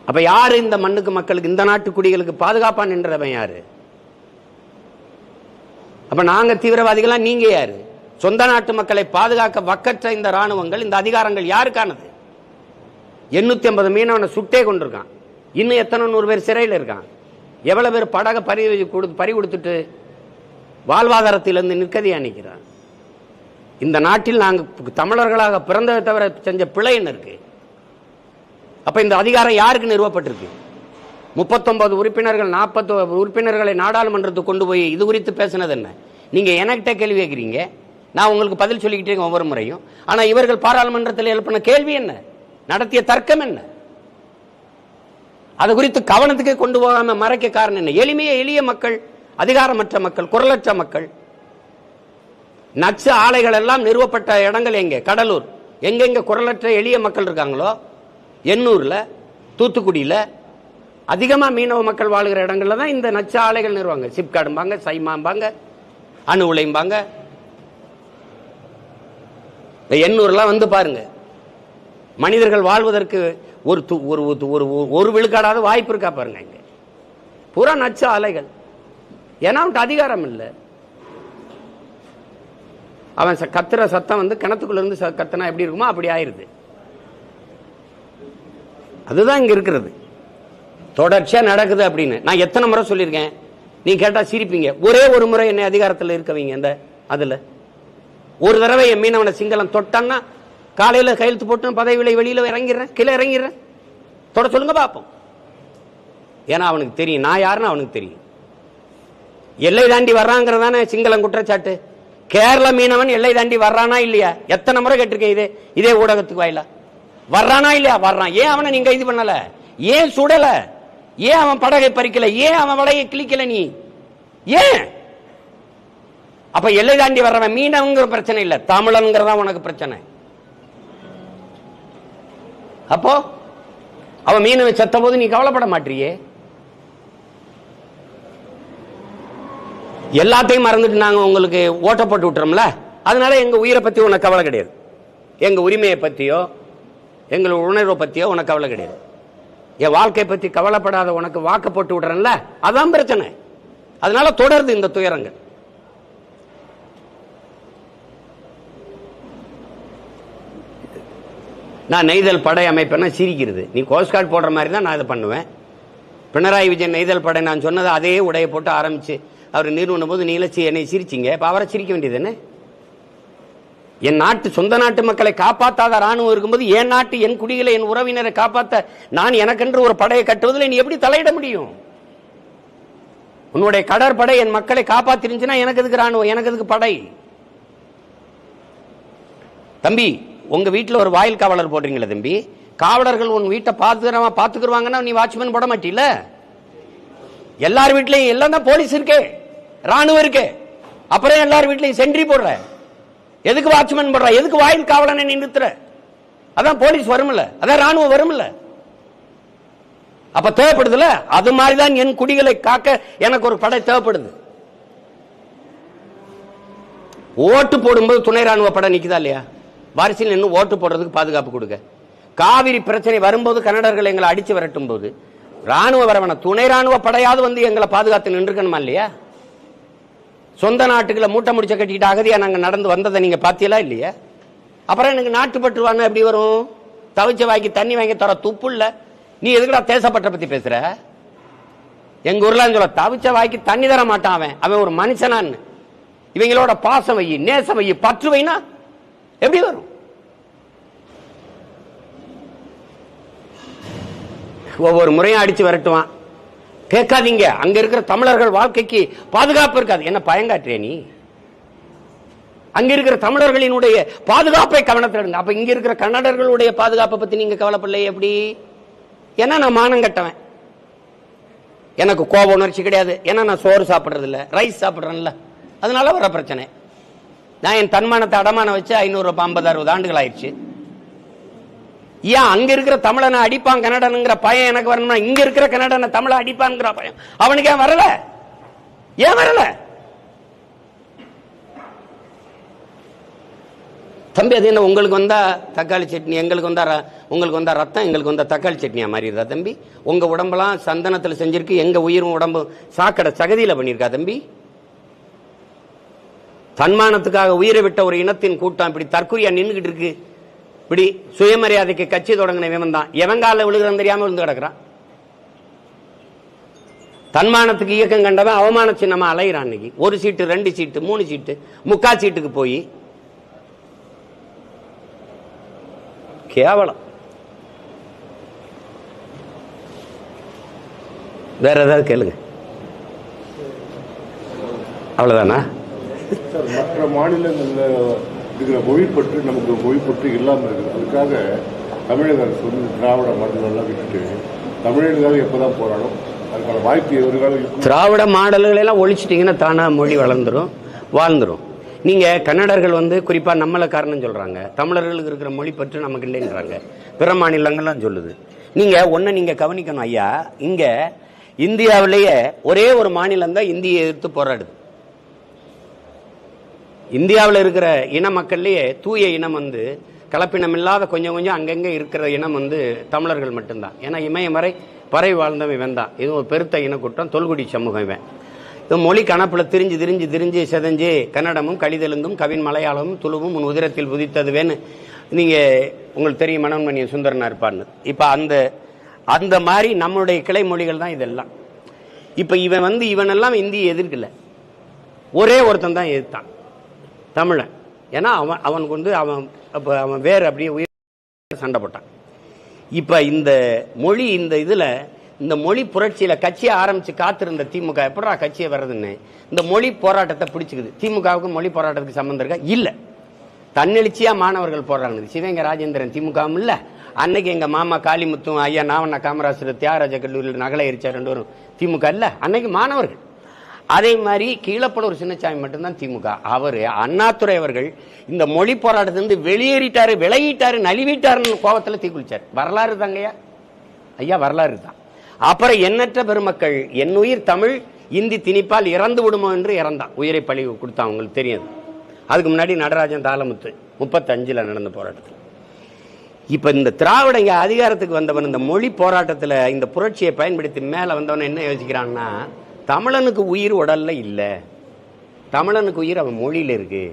அப்ப யாரு இந்த மண்ணுக்கு மக்களுக்கு இந்த நாட்டு குடிகளுக்கு பாதுகாப்பா நின்றவன் யாரு? அப்ப நாங்க தீவிரவாதிகளா? நீங்க யாரு? சொந்த நாட்டு மக்களை பாதுகாக்க வக்கற்ற இந்த ராணுவங்கள், இந்த அதிகாரங்கள் யாருக்கானது? 850 மீனவனை சுட்டே கொண்டிருக்கான். இன்னும் எத்தனை 100 பேர் சிறையில் இருக்கான். எவ்வளவு பேர் படக பறி கொடுத்துட்டு வாழ்வாதாரத்திலிருந்து நிற்கதியா நிற்கிறான். இந்த நாட்டில் நாங்கள் தமிழர்களாக பிறந்ததை தவிர செஞ்ச பிழை என்ன இருக்கு? அப்ப இந்த அதிகாரம் யாருக்கு நிறுவப்பட்டிருக்கு? 39 உறுப்பினர்கள் 40 உறுப்பினர்களை நாடாளுமன்றத்துக்கு கொண்டு போய் இது குறித்து பேசினது என்ன? நீங்க என்கிட்ட கேள்வி கேட்கிறீங்க, நான் உங்களுக்கு பதில் சொல்லிக்கிட்டே இருக்கேன் ஒவ்வொரு முறையும். ஆனா இவர்கள் பாராளுமன்றத்தில் எழுப்பின கேள்வி என்ன, நடத்திய தர்க்கம் என்ன, அது குறித்து கவனத்துக்கே கொண்டு போகாம மறைக்க காரணம் என்ன? எளிய மக்கள், அதிகாரமற்ற மக்கள், குரலற்ற மக்கள், நச்சு ஆலைகள் எல்லாம் நிறுவப்பட்ட இடங்கள் எங்க? கடலூர். எங்கெங்க குரலற்ற எளிய மக்கள் இருக்காங்களோ, எண்ணூர்ல, தூத்துக்குடியில அதிகமா மீனவ மக்கள் வாழ்கிற இடங்கள்ல தான் இந்த நச்சு ஆலைகள் நிறுவாங்க. சிப்காடும்பாங்க, சைமாம்பாங்க, அணு உலைம்பாங்க. எண்ணூர்லாம் வந்து பாருங்க, மனிதர்கள் வாழ்வதற்கு ஒரு விழுக்காடாவது வாய்ப்பு இருக்கா பாருங்க. இங்க பூரா நச்சு ஆலைகள். ஏன்னா அவனுக்கு அதிகாரம் இல்லை. அவன் கத்துற சத்தம் வந்து கிணத்துக்குள்ள இருந்து கத்தனா எப்படி இருக்குமோ அப்படி ஆயிருது. அதுதான் இங்க இருக்கிறது, தொடர்ச்சியா நடக்குது அப்படின்னு நான் எத்தனை முறை சொல்லியிருக்கேன். நீ கேட்டா சிரிப்பீங்க. ஒரே ஒரு முறை என்னை அதிகாரத்தில் இருக்கவங்க இந்த அதுல ஒரு தடவை என் மீனவனை சிங்களம் தொட்டான்னா காலையில கையெழுத்து போட்டு பதவியில வெளியில இறங்கிடுறேன், கீழே இறங்கிடுறேன். தொட சொல்லுங்க பார்ப்போம். ஏன்னா அவனுக்கு தெரியும் நான் யாருன்னு அவனுக்கு தெரியும். எல்லை தாண்டி வர்றாங்கிறதானே சிங்களம் குற்றச்சாட்டு. கேரள மீனவன் எல்லை தாண்டி வர்றானா இல்லையா? எத்தனை முறை கேட்டிருக்கேன் இதே ஊடகத்துக்கு வாயிலா. வர்றானா இல்லையா? வர்றான். ஏன் அவனை நீங்க இது பண்ணல? ஏன் சுடல? ஏன் அவன் படகை பறிக்கல? ஏன் அவன் வலையை கிழிக்கல? நீ ஏன்? அப்ப எல்லை தாண்டி வர்றவன் மீனவங்கிற பிரச்சனை இல்ல, தமிழன்கிறதா உனக்கு பிரச்சனை. அப்போ அவன் மீனவன் செத்த போது நீ கவலைப்பட மாட்டியே. எல்லாத்தையும் மறந்துட்டு நாங்க உங்களுக்கு ஓட்ட போட்டு விட்டுறோம்ல, அதனால எங்க உயிரை பத்தி உனக்கு கவலை கிடையாது. எங்க உரிமையை பத்தியோ எங்களோட உணர்வை பத்தியோ உனக்கு கவலை கிடையாது. என் வாழ்க்கையை பத்தி கவலைப்படாத உனக்கு வாக்கு போட்டு விடுறேன்ல, அதான் பிரச்சனை. அதனால தொடருது இந்த துயரங்கள். நான் நெய்தல் படை அமைப்பேன்னா சிரிக்கிறது. நீ கோஸ்ட்கார்டு போடுற மாதிரி தான் நான் இதை பண்ணுவேன். பினராயி விஜயன் நெய்தல் படை நான் சொன்னது அதே உடையை போட்டு ஆரம்பிச்சு அவர் நிறுவன போது நீலச்சி என்னை சிரிச்சிங்க. இப்ப அவரை சிரிக்க வேண்டியது என்ன? என் நாட்டு சொந்த நாட்டு மக்களை காப்பாற்றாத ராணுவம் இருக்கும்போது என் நாட்டு என் குடிகளை என் உறவினரை காப்பாற்ற நான் எனக்கென்று ஒரு படையை கட்டுவதில் நீ எப்படி தலையிட முடியும்? உன்னுடைய கடற்படை என் மக்களை காப்பாத்திருந்துச்சுன்னா எனக்கு எதுக்கு ராணுவம், எனக்கு எதுக்கு படை? தம்பி, உங்க வீட்டுல ஒரு வாயில் காவலர் போடுறீங்களா தம்பி? காவலர்கள் உன் வீட்டை பாத்துக்குருவாங்கன்னா நீ வாட்ச்மேன் போட மாட்டீல? எல்லார் வீட்லயும் எல்லாம் தான் போலீஸ் இருக்கே, ராணுவம் இருக்கே, அப்புறம் எல்லார் வீட்லயும் சென்ட்ரி போடுற. எதுக்கு வாட்ச்மேன் போடுற? எதுக்கு வாயில் காவலனை நிறுத்துற? அதான் போலீஸ் வரும்ல, அதான் ராணுவம் வரும்ல. அப்ப தேவைப்படுதுல. அது மாதிரிதான் என் குடிகளை காக்க எனக்கு ஒரு படை தேவைப்படுது. ஓட்டு போடும்போது துணை ராணுவ படை நிக்குதா இல்லையா? வாரிசில் நின்று ஓட்டு போடுறதுக்கு பாதுகாப்பு கொடுக்க. காவிரி பிரச்சனை வரும்போது கன்னடர்கள் எங்களை அடிச்சு விரட்டும் போது ராணுவ வரவன துணை ராணுவ படையாவது வந்து எங்களை பாதுகாத்து நின்றுக்கணுமா இல்லையா? சொந்த நாட்டுக்குள்ள மூட்டை முடிச்ச கட்டிக்கிட்டு அகதியா நாங்க நடந்து வந்ததை நீங்க பாத்தீங்களா இல்லையா? அப்புறம் எனக்கு நாட்டுப்பற்றுவாங்க எப்படி வரும்? தவிச்ச வாங்கி தண்ணி வாங்கி தர துப்பு இல்ல. நீ எதுக்குடா தேசப்பற்ற பத்தி பேசுற? எங்க ஊர்ல சொல்ல தவிச்ச வாய்க்கு தண்ணி தர மாட்டான் அவன், அவன் ஒரு மனுஷனான்னு. இவங்களோட பாசம் வை, நேசம் வை, பற்று வைனா எப்படி வரும்? ஒவ்வொரு முறையும் அடிச்சு விரட்டுவான். கேட்காதீங்க, அங்க இருக்கிற தமிழர்கள் வாழ்க்கைக்கு பாதுகாப்பு இருக்காது. என்ன பயங்காற்றிய நீ? அங்க இருக்கிற தமிழர்களினுடைய பாதுகாப்பை கவனத்தில் எடுங்க. அப்ப இங்க இருக்கிற கன்னடர்களுடைய பாதுகாப்பை பத்தி நீங்க கவலைப்படலையே எப்படி? ஏன்னா நான் மானம் கட்டவன், எனக்கு கோப உணர்ச்சி கிடையாது. ஏன்னா நான் சோறு சாப்பிடுறது இல்ல, ரைஸ் சாப்பிடுறேன்ல, அதனால வர பிரச்சனை. நான் என் தன்மானத்தை அடமான வச்சு 550-60 ஆண்டுகள் ஆயிடுச்சு. ஏன் அங்க இருக்கிற தமிழனை அடிப்பான் கன்னடனுங்கிற பயம் எனக்கு வரணும்னா இங்க இருக்கிற கன்னடனை தமிழ அடிப்பான்ங்கிற பயம் அவனுக்கு ஏன் வரல? ஏன் வரல? தம்பி, அது என்ன உங்களுக்கு வந்தா தக்காளி சட்னி, எங்களுக்கு வந்தா ரத்தம், எங்களுக்கு வந்தா தக்காளி சட்னியா மாறிடுதா தம்பி? உங்க உடம்பெல்லாம் சந்தனத்துல செஞ்சிருக்கு, எங்க உயிரும் உடம்பு சாக்கடை சகதியில பண்ணிருக்கா தம்பி? தன்மானத்துக்காக உயிரை விட்ட ஒரு இனத்தின் கூட்டம் இப்படி தற்கொலையா நின்றுகிட்டு இருக்கு. இப்படி சுயமரியாதைக்கு கட்சி தொடங்கின இவன் தான் எவங்கால விழுகிறன்னு தெரியாம விழுந்து கிடக்குறான். தன்மானத்துக்கு இயக்கம் கண்டவன் அவமான சின்னமா அலைகிறான். இன்னைக்கு 1 சீட்டு 2 சீட்டு 3 சீட்டு 3/4 சீட்டுக்கு போய் கேவலம். வேற ஏதாவது கேளுங்க. அவ்வளோதானா? சார், மற்ற மாநிலங்களில் இருக்கிற மொழிப்பற்று நமக்கு மொழிப்பற்று இல்லாமல் இருக்குது. அதுக்காக தமிழக அரசு வந்து திராவிட மாடலெல்லாம் விட்டுட்டு தமிழர்களுக்காக எப்போ தான் போராடும்? அதுக்கான வாய்ப்பு எதிர்காலம். திராவிட மாடல்களெல்லாம் ஒழிச்சிட்டிங்கன்னா தானாக மொழி வளர்ந்துடும், வாழ்ந்துடும். நீங்கள் கன்னடர்கள் வந்து குறிப்பாக நம்மளை காரணம் சொல்கிறாங்க, தமிழர்களுக்கு இருக்கிற மொழி பற்று நமக்கு இல்லைன்றாங்க, பிற மாநிலங்கள்லாம் சொல்லுது. நீங்கள் ஒன்று நீங்கள் கவனிக்கணும் ஐயா, இங்கே இந்தியாவிலேயே ஒரே ஒரு மாநிலம் தான் இந்தியை எதிர்த்து போராடுது. இந்தியாவில் இருக்கிற இன மக்கள்லேயே தூய இனம் வந்து கலப்பினம் இல்லாத கொஞ்சம் கொஞ்சம் அங்கங்கே இருக்கிற இனம் வந்து தமிழர்கள் மட்டும்தான். ஏன்னா இமயம் வரை பறை வாழ்ந்தவன் இவன் தான். இது ஒரு பெருத்த இனக்குற்றம், தொல்குடி சமூகம் இவன். இது மொழி கணப்பில் திரிஞ்சு செதஞ்சு கன்னடமும் கலிதெலுங்கும் கவின் மலையாளமும் துளுவும் உன் உதிரத்தில் புதித்ததுவேன்னு நீங்கள் உங்களுக்கு தெரியும், மனோன்மணியன் சுந்தரனா இருப்பார்னு. இப்போ அந்த மாதிரி நம்மளுடைய கிளை மொழிகள் தான் இதெல்லாம். இப்போ இவன் வந்து இவனெல்லாம் இந்தியை எதிர்க்கல, ஒரே ஒருத்தன் தான் எதிர்த்தான், தமிழன். ஏன்னா அவனுக்கு வந்து அவன் வேறு அப்படியே உயிர் சண்டை போட்டான். இப்போ இந்த மொழி இந்த மொழி புரட்சியில் கட்சியை ஆரம்பித்து காத்திருந்த திமுக எப்படா கட்சியை வர்றதுன்னு இந்த மொழி போராட்டத்தை பிடிச்சிக்குது. திமுகவுக்கு மொழி போராட்டத்துக்கு சம்மந்தம் இருக்கா? இல்லை. தன்னெழுச்சியாக மாணவர்கள் போடுறாங்க. சிவங்க ராஜேந்திரன் திமுகவும் இல்லை, அன்னைக்கு எங்கள் மாமா காளிமுத்தும் ஐயா நாவண்ணா காமராஜர் தியாகராஜ கல்லூரியில் நகலை எரிச்சா 2 பேரும் திமுக இல்லை, அன்னைக்கு மாணவர்கள். அதே மாதிரி கீழப்பட சின்னசாமி மட்டும்தான் திமுக. அவர் அண்ணாதுரை அவர்கள் இந்த மொழி போராட்டத்திலிருந்து வெளியேறிட்டாரு, விலகிட்டாரு, நலிவிட்டாருன்னு கோபத்தில் தீக்குளிச்சார். வரலாறு தாங்கய்யா ஐயா, வரலாறு தான். அப்புறம் எண்ணற்ற பெருமக்கள் என் உயிர் தமிழ் இந்தி திணிப்பால் இறந்து விடுமோ என்று இறந்தான், உயிரை பழி கொடுத்தான். அவங்களுக்கு தெரியாது. அதுக்கு முன்னாடி நடராஜன் தாளமுத்து 35 நடந்த போராட்டத்தில். இப்ப இந்த திராவிட அதிகாரத்துக்கு வந்தவன் இந்த மொழி போராட்டத்தில் இந்த புரட்சியை பயன்படுத்தி மேல வந்தவன் என்ன யோசிக்கிறான்னா, தமிழனுக்கு உயிர் உடல்ல இல்ல, தமிழனுக்கு உயிர் அவன் மொழியில இருக்கு.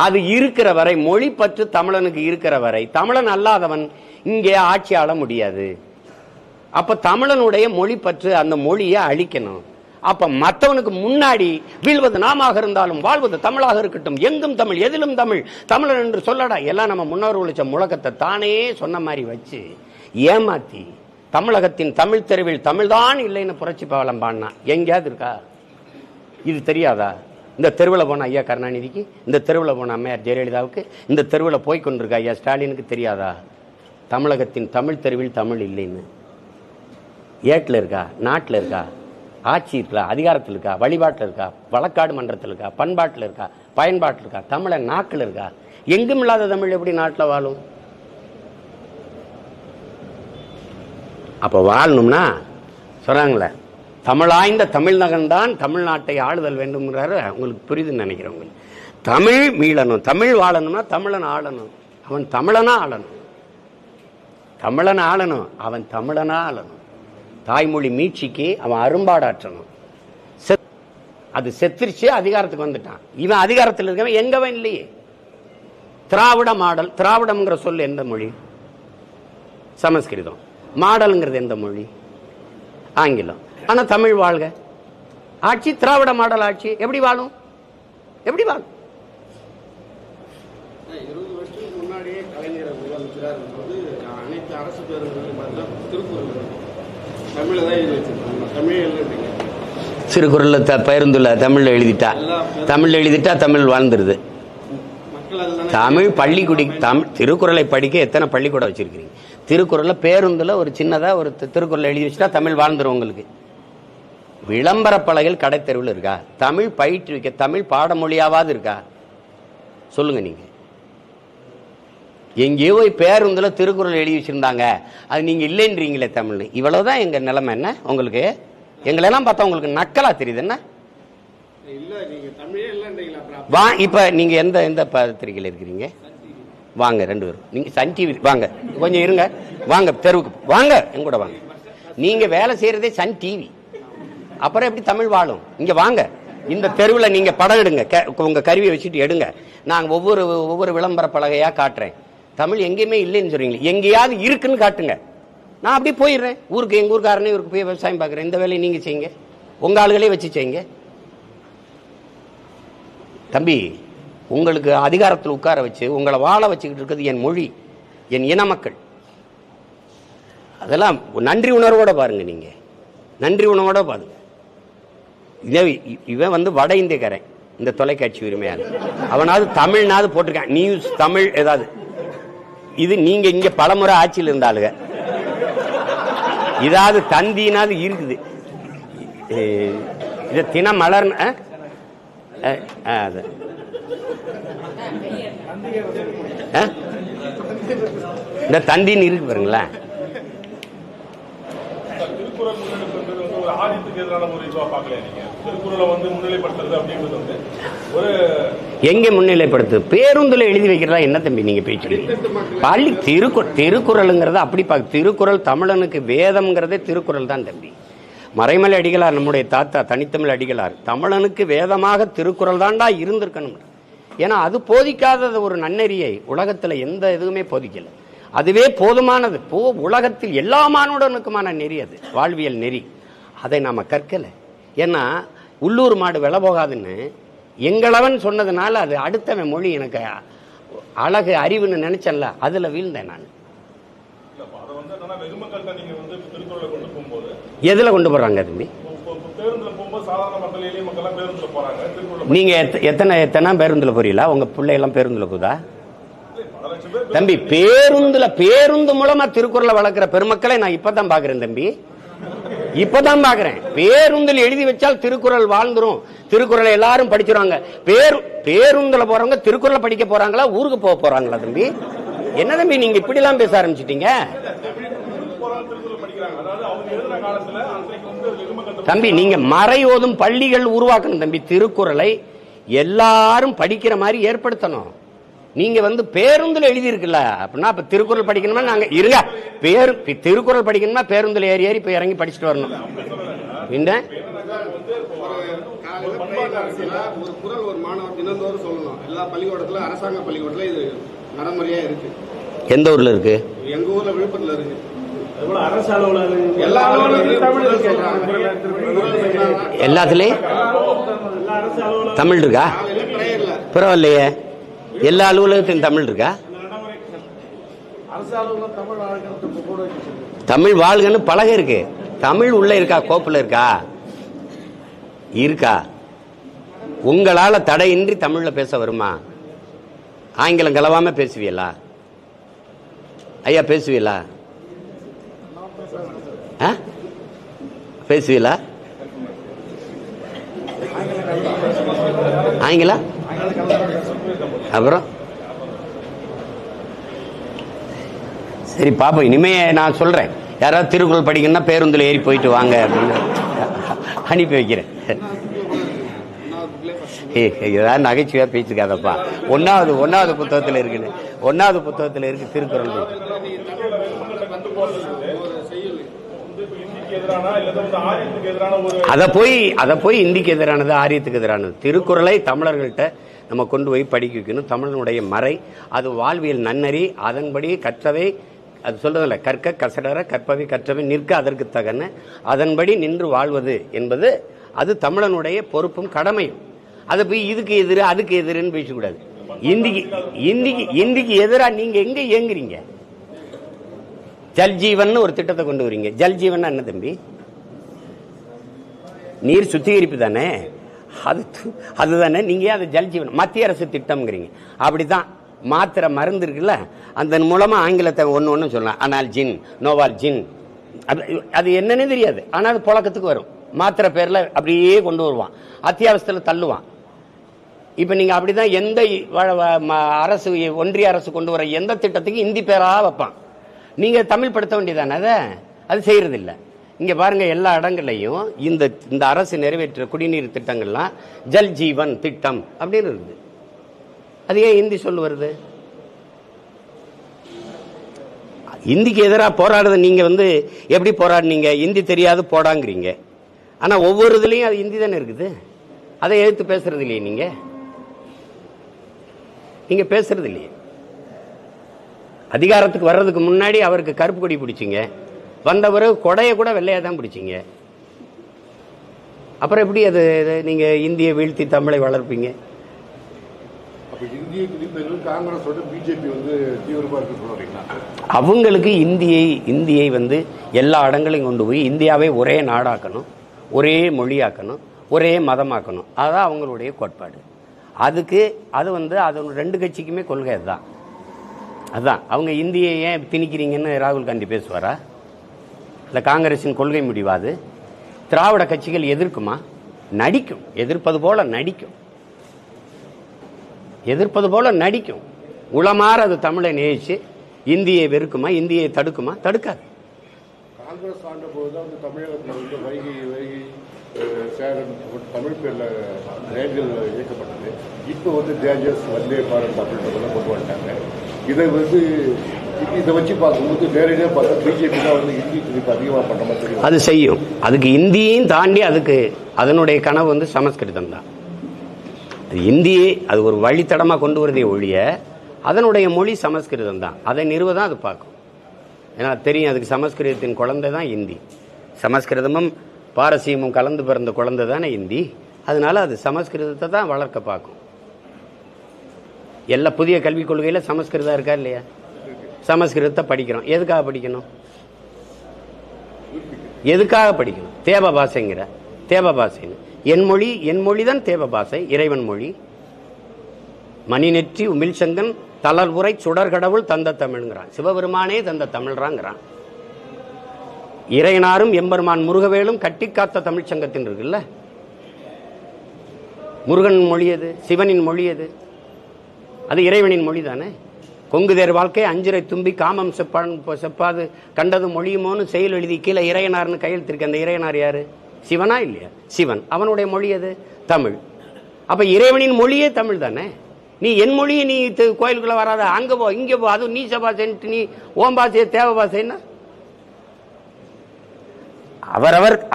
அது இருக்கிற வரை, மொழி பற்று தமிழனுக்கு இருக்கிற வரை தமிழன் அல்லாதவன் இங்கே ஆட்சி ஆள முடியாது. அப்ப தமிழனுடைய மொழி பற்று அந்த மொழியை அழிக்கணும். அப்ப மற்றவனுக்கு முன்னாடி வீழ்வது நாமாக இருந்தாலும் வாழ்வது தமிழாக இருக்கட்டும், எங்கும் தமிழ் எதிலும் தமிழ், தமிழன் என்று சொல்லடா, எல்லாம் நம்ம முன்னோர்கள் வச்ச முழக்கத்தை தானே சொன்ன மாதிரி வச்சு ஏமாத்தி தமிழகத்தின் தமிழ் தெருவில் தமிழ்தான் இல்லைன்னு புரட்சி பாவலம் பாடினா எங்கேயாவது இருக்கா? இது தெரியாதா? இந்த தெருவில் போன ஐயா கருணாநிதிக்கு, இந்த தெருவில் போன அம்மையார் ஜெயலலிதாவுக்கு, இந்த தெருவில் போய்கொண்டிருக்க ஐயா ஸ்டாலினுக்கு தெரியாதா தமிழகத்தின் தமிழ் தெருவில் தமிழ் இல்லைன்னு? ஏட்டில் இருக்கா? நாட்டில் இருக்கா? ஆட்சி இருக்கா? அதிகாரத்தில் இருக்கா? வழிபாட்டில் இருக்கா? வழக்காடு மன்றத்தில் இருக்கா? பண்பாட்டில் இருக்கா? பயன்பாட்டில் இருக்கா? தமிழன் நாக்கில் இருக்கா? எங்கும் இல்லாத தமிழ் எப்படி நாட்டில் வாழும்? அப்போ வாழணும்னா சொல்றாங்களே, தமிழாய்ந்த தமிழ்நகன் தான் தமிழ்நாட்டை ஆளுதல் வேண்டும்ங்கிறாரு. உங்களுக்கு புரியுதுன்னு நினைக்கிறேன். உங்களுக்கு தமிழ் மீளணும், தமிழ் வாழணும்னா தமிழன் ஆளணும். அவன் தமிழனா ஆளணும், தமிழன் ஆளணும், அவன் தமிழனா ஆளணும். தாய்மொழி மீட்சிக்கு அவன் அரும்பாடாற்றணும். அது செத்துருச்சு, அதிகாரத்துக்கு வந்துட்டான். இவன் அதிகாரத்தில் இருக்கவன் எங்கவன் இல்லையே. திராவிட மாடல், திராவிடம்ங்கிற சொல் எந்த மொழி? சமஸ்கிருதம். மாடல்ங்கிறது எந்த மொழி? ஆங்கிலம். ஆனா தமிழ் வாழ்க ஆட்சி, திராவிட மாடல் ஆட்சி எப்படி வாழும்? எப்படி வாழும்? 20 வருஷத்துக்கு முன்னாடியே கலைஞர் முதலமைச்சராக இருக்கும்போது அனைத்து அரசு பேருந்துகளும் பார்த்தா திருக்குறள் தமிழ்ல தான் எழுதி வச்சிருக்காங்க. தமிழ் எழுதுறீங்க, திருக்குறள்ல பேருந்துல தமிழ்ல எழுதிட்டா, தமிழ்ல எழுதிட்டா தமிழ் வாழ்ந்துருது. தமிழ் பள்ளிக்கூடி திருக்குறளை படிக்க எத்தனை பள்ளிக்கூடம் வச்சிருக்கீங்க? திருக்குறள்ல பேருந்துல ஒரு சின்னதா ஒரு திருக்குறள் எழுதி வச்சுட்டா தமிழ் வாழ்ந்துரும். உங்களுக்கு விளம்பர பலகைகள் கடை தெருவில் இருக்கா? தமிழ் பயிற்றுவிக்க தமிழ் பாடமொழியாவது இருக்கா? சொல்லுங்க. நீங்க எங்கேயோ பேருந்துல திருக்குறள் எழுதி வச்சிருந்தாங்க, அது நீங்க இல்லைன்றீங்களே தமிழ்னு. இவ்வளவுதான் எங்க நிலைமை. என்ன உங்களுக்கு எங்களெல்லாம் பார்த்தா உங்களுக்கு நக்கலா தெரியுது? என்ன வா, இப்ப நீங்க எந்த பத்திரிகையில் இருக்கிறீங்க? வாங்க 2 பேரும். நீங்க சன் டிவி வாங்க, கொஞ்சம் இருங்க, வாங்க தெருவுக்கு வாங்க, எங்க கூட வாங்க. நீங்க வேலை செய்யறதே சன் டிவி, அப்புறம் எப்படி தமிழ் வாழும்? இங்க வாங்க, இந்த தெருவில் நீங்க படம் எடுங்க, உங்க கருவியை வச்சுட்டு எடுங்க. நாங்க ஒவ்வொரு விளம்பர பலகையா காட்டுறேன். தமிழ் எங்கேயுமே இல்லைன்னு சொல்றீங்களே, எங்கேயாவது இருக்குன்னு காட்டுங்க. நான் அப்படியே போயிடுறேன் ஊருக்கு, எங்க ஊருக்காரனே ஊருக்கு போய் விவசாயம் பார்க்குறேன். இந்த வேலையை நீங்க செய்யுங்க, உங்க ஆளுகளே வச்சு செய்யுங்க. தம்பி, உங்களுக்கு அதிகாரத்தில் உட்கார வச்சு உங்களை வாழ வச்சுக்கிட்டு இருக்கிறது என் மொழி, என் இன மக்கள். அதெல்லாம் நன்றி உணர்வோட பாருங்க. நீங்க நன்றி உணவோட பாருங்க. இவன் வந்து வட இந்தியக்காரன், இந்த தொலைக்காட்சி உரிமையாளர். அவனாவது தமிழ்னாவது போட்டிருக்கான், நியூஸ் தமிழ் ஏதாவது. இது நீங்க இங்க பலமுறை ஆட்சியில் இருந்தாளுங்க, இதாவது தந்தினாவது இருக்குது. இது தினமலர் இந்த தந்தின்னு இருக்கு பாருங்களேன். எங்க முன்னிலைப்படுத்து? பேருந்துல எழுதி வைக்கிறதா என்ன தம்பி நீங்க பேச்சு? பள்ளி திருக்குறளுங்கிறத அப்படி பார்க்க. திருக்குறள் தமிழனுக்கு வேதம்ங்கிறதே திருக்குறள் தான் தம்பி. மறைமலை அடிகளார், நம்முடைய தாத்தா தனித்தமிழ் அடிகளார், தமிழனுக்கு வேதமாக திருக்குறள் தான்டா இருந்திருக்கணும். ஏன்னா அது போதிக்காத ஒரு நன்னெறியை உலகத்துல எந்த இதுவுமே போதிக்கல. அதுவே போதுமானது. உலகத்தில் எல்லா மானுடனுக்குமான நெறி அது, வாழ்வியல் நெறி. அதை நாம கற்கல. ஏன்னா உள்ளூர் மாடு விலை போகாதுன்னு எங்களவன் சொன்னதுனால அது அடுத்தவன் மொழி எனக்கு அழகு அறிவுன்னு நினைச்சல, அதுல வீழ்ந்தேன் நான். எதுல கொண்டு போறாங்க தம்பி? நீங்க எத்தனை பேருந்துல போறீங்களா? உங்க பிள்ளை எல்லாம் பேருந்துல போதா தம்பி? பேருந்து மூலமா திருக்குறளை வளர்க்கிற பெருமக்களை நான் இப்பதான் பாக்குறேன் தம்பி, இப்பதான் பாக்குறேன். பேருந்தில் எழுதி வச்சால் திருக்குறள் வாழ்ந்துரும், திருக்குறளை எல்லாரும் படிச்சுருவாங்க. பேருந்துல போறவங்க திருக்குறளை படிக்க போறாங்களா, ஊருக்கு போக போறாங்களா தம்பி? என்ன தம்பி நீங்க இப்படி எல்லாம் பேச ஆரம்பிச்சிட்டீங்க தம்பி? நீங்க மறையோதும் பள்ளிகள் உருவாக்கணும் தம்பி. திருக்குறளை எல்லாரும் படிக்கிற மாதிரி ஏற்படுத்தணும். நீங்க வந்து பேருந்துல எழுதி இருக்குல்ல அப்படின்னா, இப்ப திருக்குறள் படிக்கணுமா? நாங்க இருங்க, திருக்குறள் படிக்கணுமா பேருந்துல ஏறி ஏறி போய் இறங்கி படிச்சுட்டு வரணும். என்ன ஒரு குறள் ஒரு மாணவர் தினந்தோறும் சொல்லணும். எல்லா பள்ளிக்கூடத்துல, அரசாங்க பள்ளிக்கூடத்துல இது நடைமுறையா இருக்கு. எந்த ஊர்ல இருக்கு? எங்க ஊர்ல விழுப்புரத்துல இருக்கு. எல்லாத்துலயும் தமிழ் இருக்கா? பரவாயில்லையே, எல்லா அலுவலகத்திலும் தமிழ் இருக்கா? தமிழ் வாழ்கன்னு பலகை இருக்கு. தமிழ் உள்ள இருக்கா? கோப்புல இருக்கா? இருக்கா? உங்களால தடையின்றி தமிழ்ல பேச வருமா? ஆங்கிலம் கலவாம பேசுவீங்களா ஐயா? பேசுவீங்களா? பேசுவீங்களா ஆங்கிலம்? அப்புறம் சரி பாப்போம். இனிமே நான் சொல்றேன், யாராவது திருக்குறள் படிக்கணும்னா பேருந்துல ஏறி போயிட்டு வாங்க அப்படின்னு அனுப்பி வைக்கிறேன். ஏதாவது நகைச்சுவையா பேசிருக்காதப்பா. ஒன்னாவது புத்தகத்துல இருக்குன்னு, ஒன்னாவது புத்தகத்துல இருக்கு திருக்குறள். அத போய் இந்திக்கு எதிரானது, ஆரியத்துக்கு எதிரானது. திருக்குறளை தமிழர்கள்ட்ட நம்ம கொண்டு போய் படிக்க வைக்கணும். தமிழனுடைய மறை, அது வாழ்வியல் நன்னறி. அதன்படி கற்றவை, அது சொல்றதில்ல, கற்க கசடர கற்பவை கற்றவை நிற்க அதற்கு தகன, அதன்படி நின்று வாழ்வது என்பது அது தமிழனுடைய பொறுப்பும் கடமையும். அதை போய் இதுக்கு எதிர அதுக்கு எதிர்ன்னு பேசக்கூடாது. இந்திக்கு எதிரா நீங்க எங்க இயங்குறீங்க? ஜல்ஜீவன் ஒரு திட்டத்தை கொண்டு வரீங்க. ஜல்ஜீவன் என்ன தம்பி? நீர் சுத்திகரிப்பு தானே, அதுதானே. நீங்க அது ஜல்ஜீவன் மத்திய அரசு திட்டம்ங்கிறீங்க. அப்படிதான் மாத்திரை மருந்து இருக்குல்ல, அந்த மூலமா ஆங்கிலத்தை ஒன்னு சொல்லலாம். ஆனால் ஜின், நோவால் ஜின், அது என்னன்னு தெரியாது, ஆனா அது புழக்கத்துக்கு வரும். மாத்திரை பேர்ல அப்படியே கொண்டு வருவான், அத்தியாவசியத்தில் தள்ளுவான். இப்ப நீங்க அப்படிதான் எந்த அரசு, ஒன்றிய அரசு கொண்டு வர எந்த திட்டத்துக்கு இந்தி பேரா வைப்பான். நீங்க தமிழ் படுத்த வேண்டியதானே, அது செய்யறது இல்லை. இங்க பாருங்க, எல்லா இடங்கள்லையும் இந்த அரசு நிறைவேற்ற குடிநீர் திட்டங்கள்லாம் ஜல் ஜீவன் திட்டம் அப்படின்னு இருக்குது. அது ஏன் இந்தி சொல்லு வருது? இந்திக்கு எதிராக போராடுறது நீங்க எப்படி போராடுனீங்க? இந்தி தெரியாது போடாங்கிறீங்க. ஆனா ஒவ்வொரு இதுலயும் அது இந்தி தானே இருக்குது. அதை எதிர்த்து பேசுறது இல்லையே நீங்க பேசுறது இல்லையே. அதிகாரத்துக்கு வர்றதுக்கு முன்னாடி அவருக்கு கருப்பு கொடி பிடிச்சிங்க, வந்த பிறகு கொடையை கூட வெள்ளையா தான் பிடிச்சிங்க. அப்புறம் எப்படி அது நீங்க இந்தியை வீழ்த்தி தமிழை வளர்ப்பீங்க? அப்ப இந்திய திணிப்பதில் காங்கிரஸோட பிஜேபி வந்து தீவிரமா இருக்கு சொல்றீங்களா? அவங்களுக்கு இந்தியை வந்து எல்லா இடங்களையும் கொண்டு போய் இந்தியாவை ஒரே நாடாக்கணும், ஒரே மொழியாக்கணும், ஒரே மதமாக்கணும். அதுதான் அவங்களுடைய கோட்பாடு. அதுக்கு அது ரெண்டு கட்சிக்குமே கொள்கை அதுதான். அதுதான் அவங்க இந்தியை ஏன் திணிக்கிறீங்கன்னு ராகுல் காந்தி பேசுவாரா? இல்லை காங்கிரஸின் கொள்கை முடிவாது. திராவிட கட்சிகள் எதிர்க்குமா? நடிக்கும். எதிர்ப்பது போல நடிக்கும். உளமாற அது தமிழை நேசிச்சு இந்தியை வெறுக்குமா? இந்தியை தடுக்குமா? தடுக்காது. காங்கிரஸ் ஆண்ட போதுதான் தமிழகத்தில் வந்து வைகை சேரன் தமிழ் பேர்ல ரயில்கள் இயக்கப்பட்டது. இப்போ வந்து தேஜஸ் வந்தே பாரத் அப்படின்றதெல்லாம் கொண்டு வந்துட்டாங்க. இதை வச்சு பார்க்கும்போது நேரடியாக பார்த்தா பிஜேபி தான் வந்து ஹிந்தி திணிப்பு அதிகமாக பண்ண மாதிரி அது செய்யும். அதுக்கு இந்தியையும் தாண்டி அதனுடைய கனவு வந்து சமஸ்கிருதம் தான். இந்தியை அது ஒரு வழித்தடமாக கொண்டு வரதே ஒழிய அதனுடைய மொழி சமஸ்கிருதம் தான். அதை நிறுவதான் அது பார்க்கும். ஏன்னா தெரியும், அதுக்கு சமஸ்கிருதத்தின் குழந்தை தான் இந்தி. சமஸ்கிருதமும் பாரசீகமும் கலந்து பிறந்த குழந்தை தானே இந்தி. அதனால அது சமஸ்கிருதத்தை தான் வளர்க்க பார்க்கும். எல்லா புதிய கல்விக் கொள்கையில் சமஸ்கிருதம் இருக்கா இல்லையா? சமஸ்கிருதத்தை படிக்கிறோம். எதுக்காக படிக்கணும்? தேவ பாஷைங்கிற தேவ பாஷைன்னு என் மொழி தான் தேவ பாஷை, இறைவன் மொழி. மணிநெற்றி உமிழ் சங்கன் தளர்வுரை சுடர்கடவுள் தந்த தமிழ்ங்கிறான். சிவபெருமானே தந்த தமிழ்றாங்கிறான். இறையனாரும் எம்பெருமான் முருகவேலும் கட்டி காத்த தமிழ் சங்கத்தின் இருக்குல்ல. முருகன் மொழி எது? சிவனின் மொழி எது? அது இறைவனின் மொழி தானே. கொங்குதேர் வாழ்க்கை அஞ்சிரை தும்பி காமம் செப்பாது கண்டது மொழியுமோன்னு செயல் எழுதி கீழே இறையனார்னு கையெழுத்திருக்க. அந்த இறையனார் யாரு? சிவனா இல்லையா? சிவன். அவனுடைய மொழி எது? தமிழ். அப்ப இறைவனின் மொழியே தமிழ் தானே. நீ என் மொழியை நீ கோயிலுக்குள்ள வராத, அங்க போ இங்க போ, அது நீ சபாசைன்ட்டு நீ ஓம் பாசையை தேவ பாசைன்னா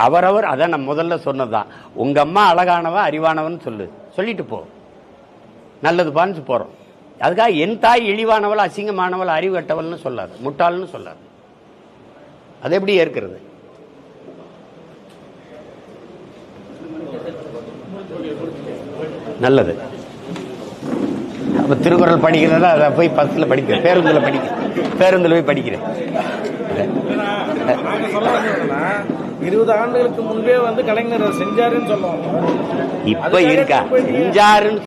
அவரவர் அதான் நான் முதல்ல சொன்னதுதான். உங்க அம்மா அழகானவ அறிவானவன் சொல்லிட்டு போ, நல்லது பான்னு போறோம். அதுக்காக என் தாய் இழிவானவள் அசிங்கமானவள் அறிவு கட்டவள்னு சொல்லாது, முட்டாள்னு சொல்லாது. அது எப்படி ஏற்கிறது? நல்லது. அப்ப திருக்குறள் படிக்கிறதா அதை போய் பஸ்ல படிக்கிறேன், பேருந்துல போய் படிக்கிறேன். 20 ஆண்டுகளுக்கு முன்பே வந்து கலைஞர் செஞ்சாருன்னு சொல்லுவாங்க. இப்ப இருக்கா செஞ்சாருன்னு